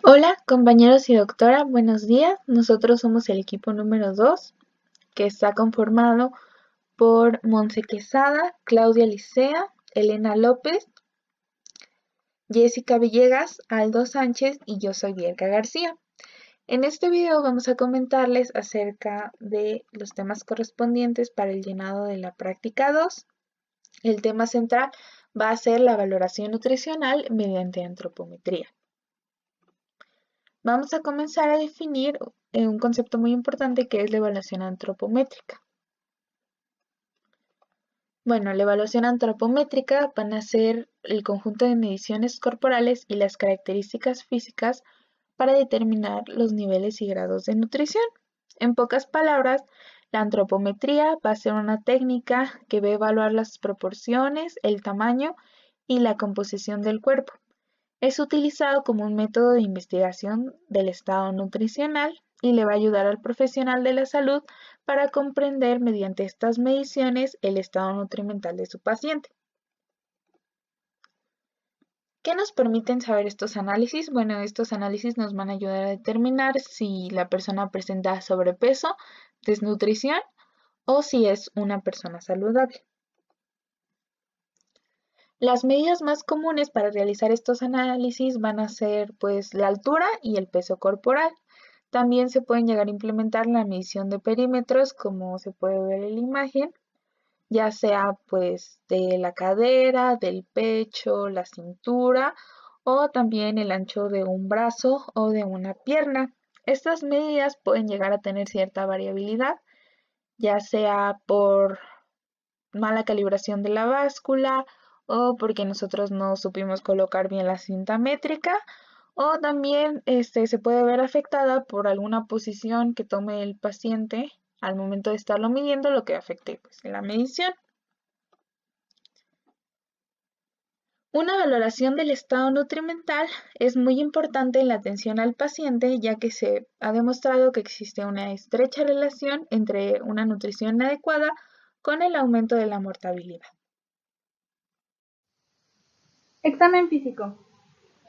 Hola, compañeros y doctora, buenos días. Nosotros somos el equipo número 2, que está conformado por Monse Quesada, Claudia Licea, Elena López, Jessica Villegas, Aldo Sánchez y yo soy Bielka García. En este video vamos a comentarles acerca de los temas correspondientes para el llenado de la práctica 2. El tema central va a ser la valoración nutricional mediante antropometría. Vamos a comenzar a definir un concepto muy importante que es la evaluación antropométrica. Bueno, la evaluación antropométrica van a ser el conjunto de mediciones corporales y las características físicas para determinar los niveles y grados de nutrición. En pocas palabras, la antropometría va a ser una técnica que va a evaluar las proporciones, el tamaño y la composición del cuerpo. Es utilizado como un método de investigación del estado nutricional y le va a ayudar al profesional de la salud para comprender mediante estas mediciones el estado nutrimental de su paciente. ¿Qué nos permiten saber estos análisis? Bueno, estos análisis nos van a ayudar a determinar si la persona presenta sobrepeso, desnutrición o si es una persona saludable. Las medidas más comunes para realizar estos análisis van a ser pues la altura y el peso corporal. También se pueden llegar a implementar la medición de perímetros, como se puede ver en la imagen, ya sea pues de la cadera, del pecho, la cintura o también el ancho de un brazo o de una pierna. Estas medidas pueden llegar a tener cierta variabilidad, ya sea por mala calibración de la báscula o porque nosotros no supimos colocar bien la cinta métrica o también se puede ver afectada por alguna posición que tome el paciente al momento de estarlo midiendo, lo que afecte pues, en la medición. Una valoración del estado nutrimental es muy importante en la atención al paciente, ya que se ha demostrado que existe una estrecha relación entre una nutrición adecuada con el aumento de la mortalidad. Examen físico.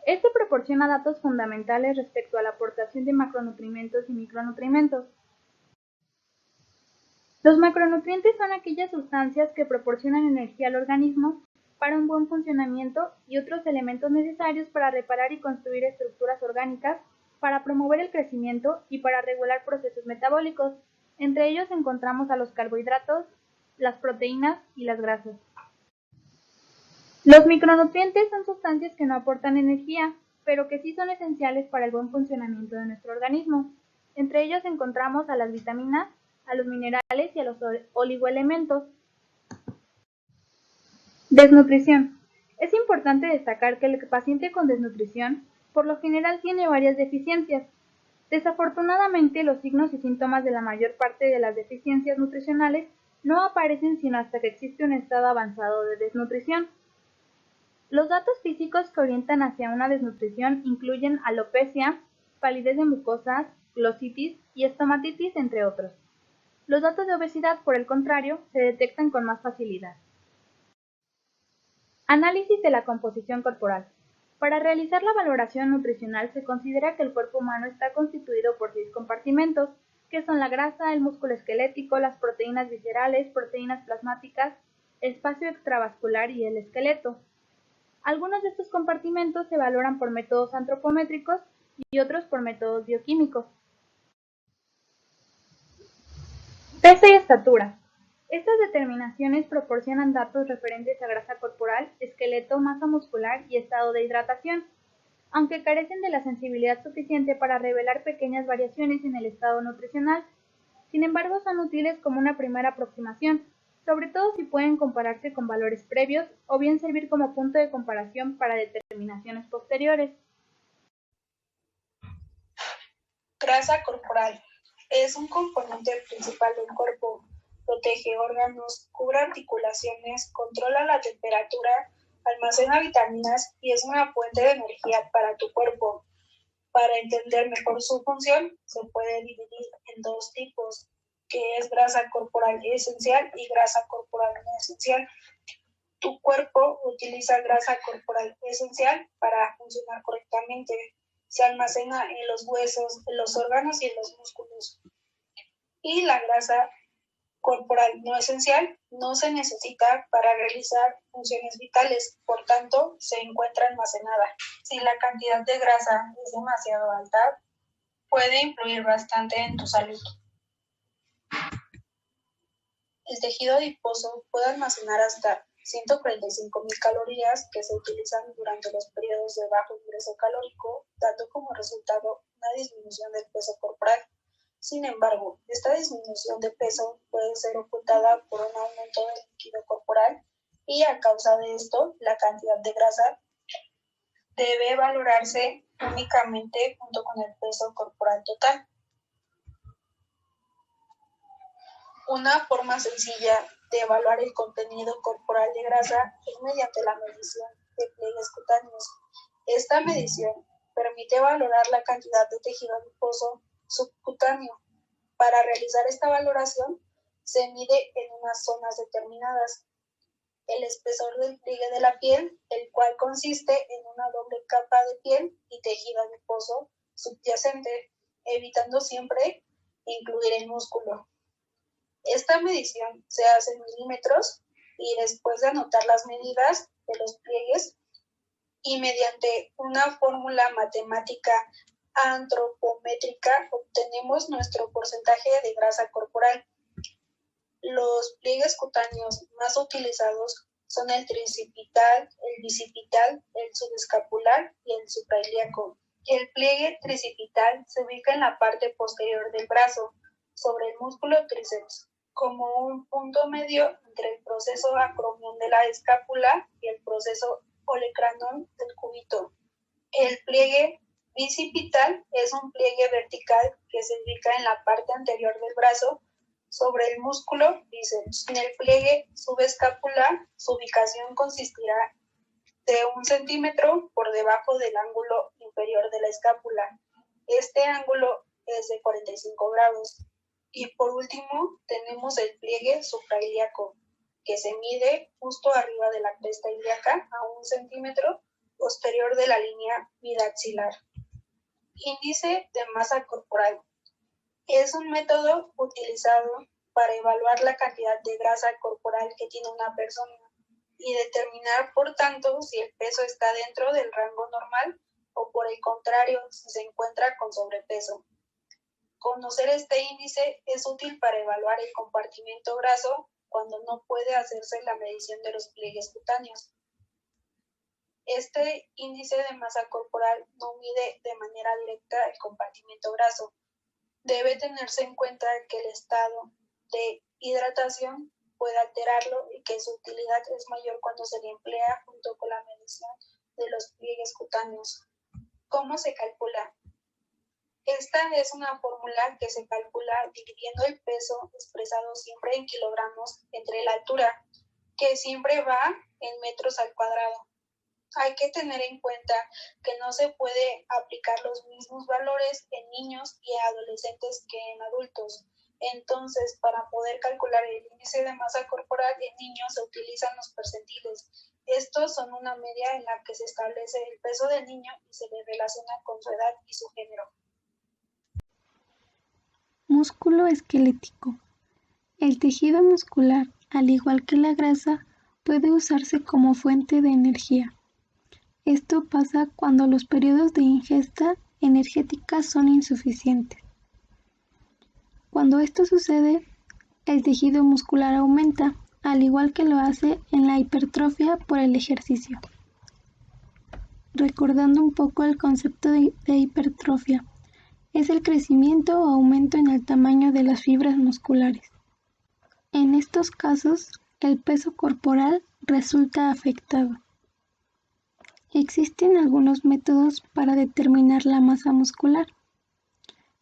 Este proporciona datos fundamentales respecto a la aportación de macronutrientes y micronutrientes. Los macronutrientes son aquellas sustancias que proporcionan energía al organismo para un buen funcionamiento y otros elementos necesarios para reparar y construir estructuras orgánicas, para promover el crecimiento y para regular procesos metabólicos. Entre ellos encontramos a los carbohidratos, las proteínas y las grasas. Los micronutrientes son sustancias que no aportan energía, pero que sí son esenciales para el buen funcionamiento de nuestro organismo. Entre ellos encontramos a las vitaminas, a los minerales y a los oligoelementos. Desnutrición. Es importante destacar que el paciente con desnutrición por lo general tiene varias deficiencias. Desafortunadamente, los signos y síntomas de la mayor parte de las deficiencias nutricionales no aparecen sino hasta que existe un estado avanzado de desnutrición. Los datos físicos que orientan hacia una desnutrición incluyen alopecia, palidez de mucosas, glositis y estomatitis, entre otros. Los datos de obesidad, por el contrario, se detectan con más facilidad. Análisis de la composición corporal. Para realizar la valoración nutricional se considera que el cuerpo humano está constituido por 6 compartimentos, que son la grasa, el músculo esquelético, las proteínas viscerales, proteínas plasmáticas, espacio extravascular y el esqueleto. Algunos de estos compartimentos se valoran por métodos antropométricos y otros por métodos bioquímicos. Peso y estatura. Estas determinaciones proporcionan datos referentes a grasa corporal, esqueleto, masa muscular y estado de hidratación, aunque carecen de la sensibilidad suficiente para revelar pequeñas variaciones en el estado nutricional. Sin embargo, son útiles como una primera aproximación, sobre todo si pueden compararse con valores previos o bien servir como punto de comparación para determinaciones posteriores. Grasa corporal. Es un componente principal del cuerpo. Protege órganos, cubre articulaciones, controla la temperatura, almacena vitaminas y es una fuente de energía para tu cuerpo. Para entender mejor su función, se puede dividir en 2 tipos, que es grasa corporal esencial y grasa corporal no esencial. Tu cuerpo utiliza grasa corporal esencial para funcionar correctamente. Se almacena en los huesos, en los órganos y en los músculos. Y la grasa corporal no esencial no se necesita para realizar funciones vitales, por tanto, se encuentra almacenada. Si la cantidad de grasa es demasiado alta, puede influir bastante en tu salud. El tejido adiposo puede almacenar hasta 145.000 calorías que se utilizan durante los periodos de bajo ingreso calórico, dando como resultado una disminución del peso corporal. Sin embargo, esta disminución de peso puede ser ocultada por un aumento del líquido corporal y a causa de esto, la cantidad de grasa debe valorarse únicamente junto con el peso corporal total. Una forma sencilla de evaluar el contenido corporal de grasa es mediante la medición de pliegues cutáneos. Esta medición permite valorar la cantidad de tejido adiposo subcutáneo. Para realizar esta valoración, se mide en unas zonas determinadas el espesor del pliegue de la piel, el cual consiste en una doble capa de piel y tejido adiposo subyacente, evitando siempre incluir el músculo. Esta medición se hace en milímetros y después de anotar las medidas de los pliegues y mediante una fórmula matemática antropométrica obtenemos nuestro porcentaje de grasa corporal. Los pliegues cutáneos más utilizados son el tricipital, el bicipital, el subescapular y el suprailíaco. El pliegue tricipital se ubica en la parte posterior del brazo, sobre el músculo tríceps, como un punto medio entre el proceso acromion de la escápula y el proceso olecranon del cúbito. El pliegue bicipital es un pliegue vertical que se ubica en la parte anterior del brazo sobre el músculo bíceps. En el pliegue subescapular, su ubicación consistirá de 1 centímetro por debajo del ángulo inferior de la escápula. Este ángulo es de 45 grados. Y por último, tenemos el pliegue suprailíaco, que se mide justo arriba de la cresta ilíaca a 1 centímetro posterior de la línea bidaxilar. Índice de masa corporal. Es un método utilizado para evaluar la cantidad de grasa corporal que tiene una persona y determinar, por tanto, si el peso está dentro del rango normal o, por el contrario, si se encuentra con sobrepeso. Conocer este índice es útil para evaluar el compartimento graso cuando no puede hacerse la medición de los pliegues cutáneos. Este índice de masa corporal no mide de manera directa el compartimento graso. Debe tenerse en cuenta que el estado de hidratación puede alterarlo y que su utilidad es mayor cuando se le emplea junto con la medición de los pliegues cutáneos. ¿Cómo se calcula? Esta es una fórmula que se calcula dividiendo el peso expresado siempre en kilogramos entre la altura, que siempre va en metros al cuadrado. Hay que tener en cuenta que no se puede aplicar los mismos valores en niños y adolescentes que en adultos. Entonces, para poder calcular el índice de masa corporal en niños se utilizan los percentiles. Estos son una media en la que se establece el peso del niño y se le relaciona con su edad y su género. Músculo esquelético. El tejido muscular, al igual que la grasa, puede usarse como fuente de energía. Esto pasa cuando los periodos de ingesta energética son insuficientes. Cuando esto sucede, el tejido muscular aumenta, al igual que lo hace en la hipertrofia por el ejercicio. Recordando un poco el concepto de hipertrofia, es el crecimiento o aumento en el tamaño de las fibras musculares. En estos casos, el peso corporal resulta afectado. Existen algunos métodos para determinar la masa muscular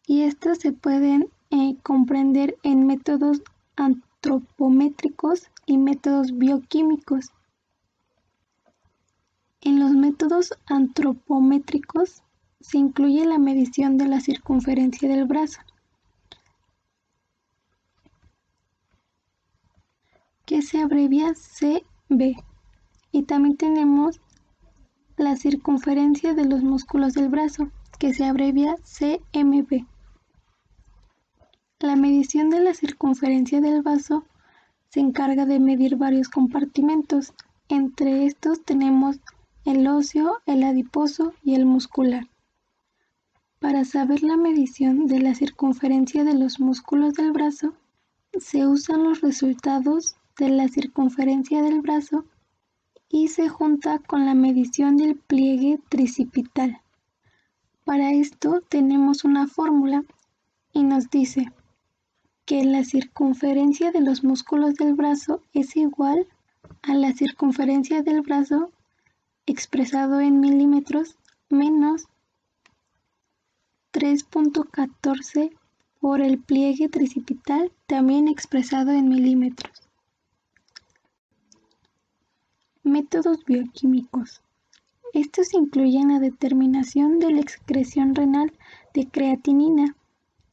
y estos se pueden comprender en métodos antropométricos y métodos bioquímicos. En los métodos antropométricos se incluye la medición de la circunferencia del brazo, que se abrevia CB, y también tenemos la circunferencia de los músculos del brazo, que se abrevia CMB. La medición de la circunferencia del brazo se encarga de medir varios compartimentos. Entre estos tenemos el óseo, el adiposo y el muscular. Para saber la medición de la circunferencia de los músculos del brazo, se usan los resultados de la circunferencia del brazo y se junta con la medición del pliegue tricipital. Para esto tenemos una fórmula y nos dice que la circunferencia de los músculos del brazo es igual a la circunferencia del brazo expresado en milímetros menos 3.14 por el pliegue tricipital, también expresado en milímetros. Métodos bioquímicos. Estos incluyen la determinación de la excreción renal de creatinina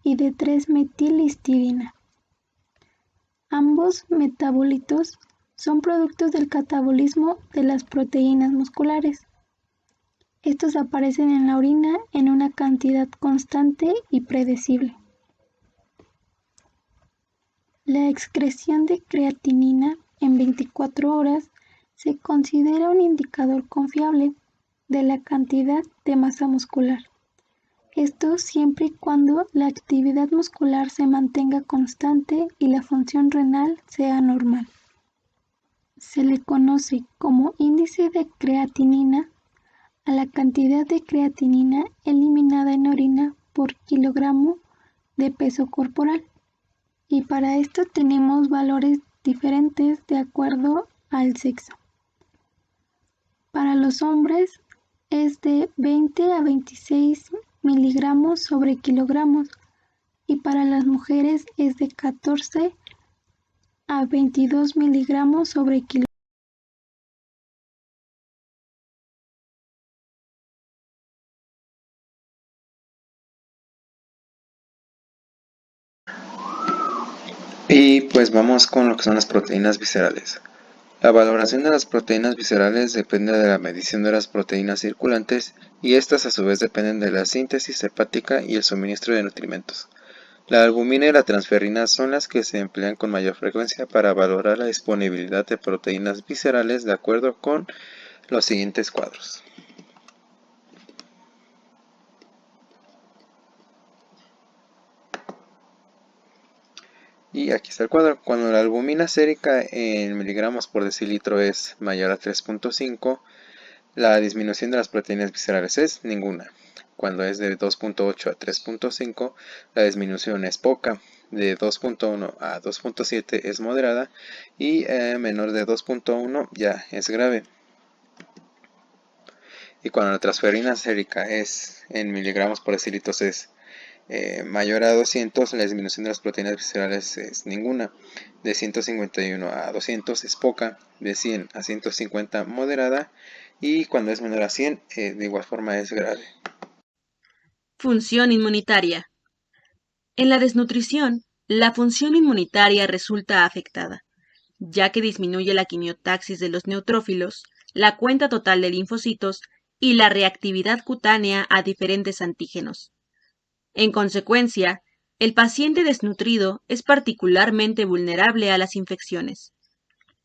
y de 3-metilhistidina. Ambos metabolitos son productos del catabolismo de las proteínas musculares. Estos aparecen en la orina en una cantidad constante y predecible. La excreción de creatinina en 24 horas se considera un indicador confiable de la cantidad de masa muscular. Esto siempre y cuando la actividad muscular se mantenga constante y la función renal sea normal. Se le conoce como índice de creatinina a la cantidad de creatinina eliminada en orina por kilogramo de peso corporal. Y para esto tenemos valores diferentes de acuerdo al sexo. Para los hombres es de 20 a 26 miligramos sobre kilogramos y para las mujeres es de 14 a 22 miligramos sobre kilogramos. Y pues vamos con lo que son las proteínas viscerales. La valoración de las proteínas viscerales depende de la medición de las proteínas circulantes y estas a su vez dependen de la síntesis hepática y el suministro de nutrimentos. La albumina y la transferrina son las que se emplean con mayor frecuencia para valorar la disponibilidad de proteínas viscerales de acuerdo con los siguientes cuadros. Y aquí está el cuadro. Cuando la albumina sérica en miligramos por decilitro es mayor a 3.5, la disminución de las proteínas viscerales es ninguna. Cuando es de 2.8 a 3.5, la disminución es poca. De 2.1 a 2.7 es moderada y menor de 2.1 ya es grave. Y cuando la transferrina sérica es en miligramos por decilitro es mayor a 200, la disminución de las proteínas viscerales es ninguna. De 151 a 200 es poca, de 100 a 150 moderada y cuando es menor a 100 de igual forma es grave. Función inmunitaria. En la desnutrición, la función inmunitaria resulta afectada, ya que disminuye la quimiotaxis de los neutrófilos, la cuenta total de linfocitos y la reactividad cutánea a diferentes antígenos. En consecuencia, el paciente desnutrido es particularmente vulnerable a las infecciones.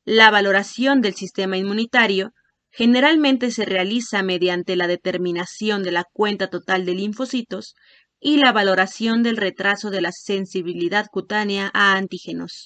La valoración del sistema inmunitario generalmente se realiza mediante la determinación de la cuenta total de linfocitos y la valoración del retraso de la sensibilidad cutánea a antígenos.